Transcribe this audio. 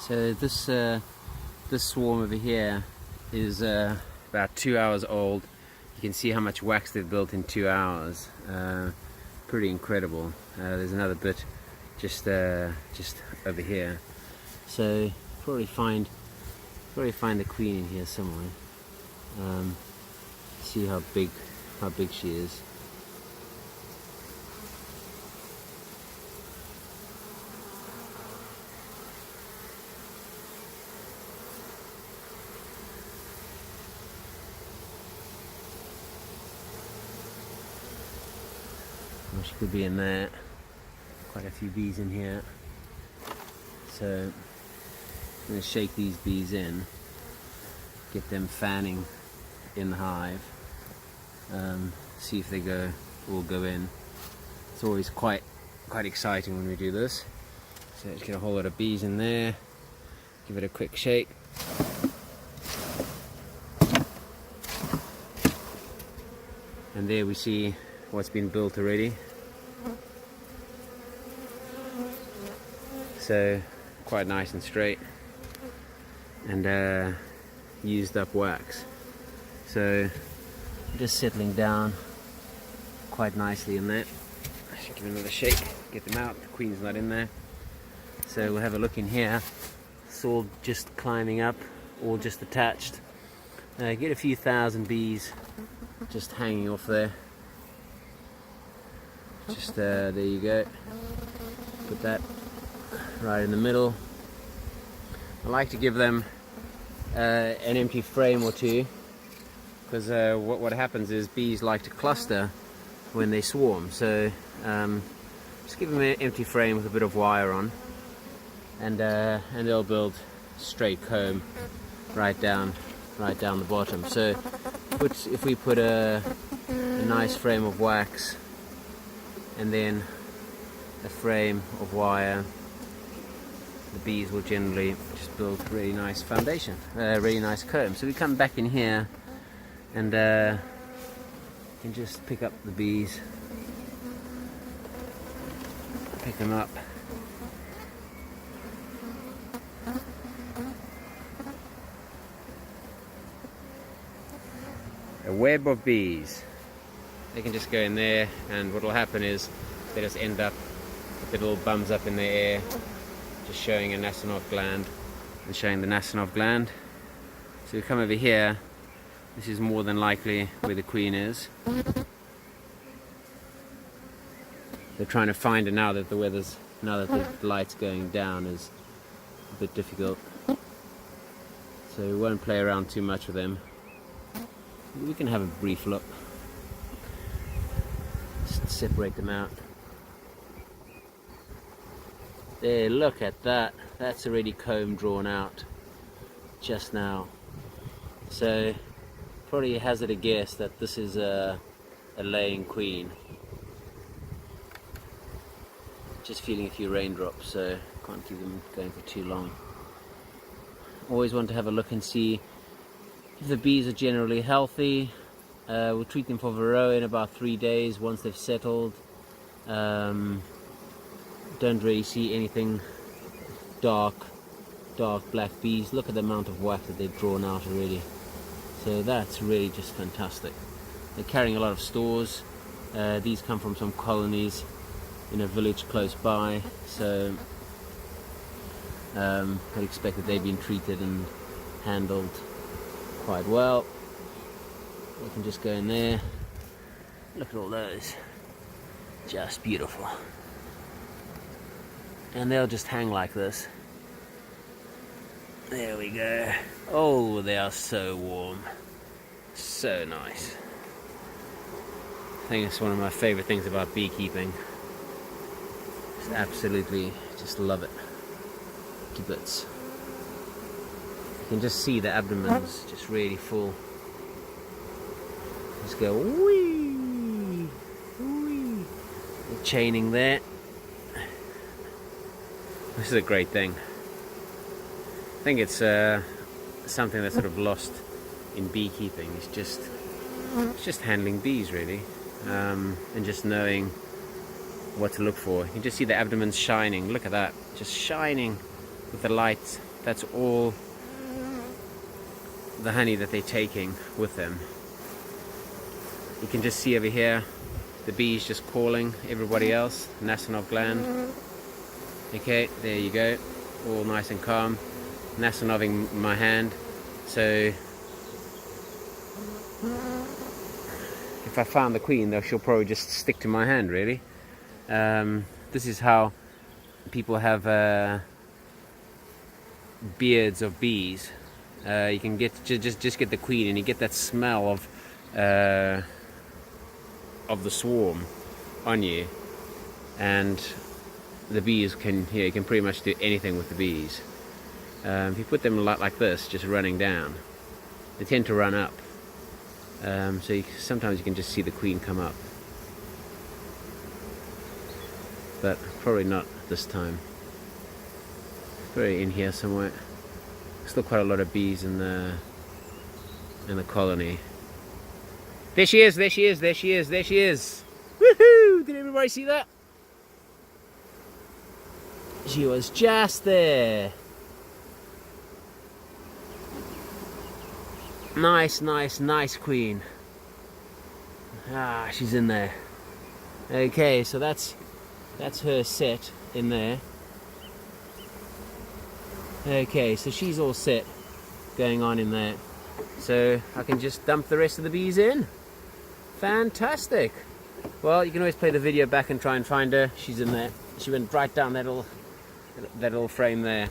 So this swarm over here is about 2 hours old. You can see how much wax they've built in 2 hours. Pretty incredible. There's another bit just over here. So probably find the queen in here somewhere. See how big she is. Well, she could be in there. Quite a few bees in here. So I'm going to shake these bees in, get them fanning in the hive, see if they all go in. It's always quite exciting when we do this. So let's get a whole lot of bees in there, give it a quick shake. And there we see what's been built already. So quite nice and straight, and used up wax. So just settling down quite nicely in there. I should give it another shake, get them out. The queen's not in there. So we'll have a look in here. It's all just climbing up, all just attached. Get a few thousand bees just hanging off there. Just there you go. Put that right in the middle. I like to give them an empty frame or two, because what happens is bees like to cluster when they swarm. So just give them an empty frame with a bit of wire on, and they'll build straight comb right down the bottom. So if we put a nice frame of wax and then a frame of wire, the bees will generally just build a really nice foundation, really nice comb. So we come back in here and can just pick up the bees, pick them up. A web of bees. They can just go in there, and what will happen is they just end up with the little bums up in the air, just showing a Nasonov gland and showing the Nasonov gland. So we come over here. This is more than likely where the queen is. They're trying to find her now that the light's going down is a bit difficult. So we won't play around too much with them. We can have a brief look. Just separate them out. There, look at that. That's already comb drawn out just now. So probably hazard a guess that this is a laying queen. Just feeling a few raindrops, so can't keep them going for too long. Always want to have a look and see if the bees are generally healthy. We'll treat them for varroa in about 3 days once they've settled. Don't really see anything dark black bees. Look at the amount of wax that they've drawn out already. So that's really just fantastic. They're carrying a lot of stores. These come from some colonies in a village close by, so I'd expect that they've been treated and handled quite well. We can just go in there. Look at all those. Just beautiful. And they'll just hang like this. There we go. Oh, they are so warm. So nice. I think it's one of my favorite things about beekeeping. Just absolutely just love it. To bits. You can just see the abdomens just really full. Just go wee, wee. The chaining there. This is a great thing. I think it's something that's sort of lost in beekeeping. It's just handling bees really, and just knowing what to look for. You can just see the abdomens shining. Look at that, just shining with the light that's all the honey that they're taking with them. You can just see over here the bees just calling everybody else, Nasonov gland. Okay, there you go, all nice and calm, Nasonoving my hand. So if I found the queen, though, she'll probably just stick to my hand, really. This is how people have beards of bees. You can get just get the queen, and you get that smell of the swarm on you, and the bees can, you can pretty much do anything with the bees. If you put them like this, just running down, they tend to run up. So sometimes you can just see the queen come up, but probably not this time. Probably in here somewhere. Still quite a lot of bees in the colony. There she is, there she is, there she is, there she is. Woohoo! Did everybody see that? She was just there. Nice, nice, nice queen. Ah, she's in there. Okay, so that's her set in there. Okay, so she's all set going on in there. So I can just dump the rest of the bees in. Fantastic. Well, you can always play the video back and try and find her. She's in there. She went right down that little frame there.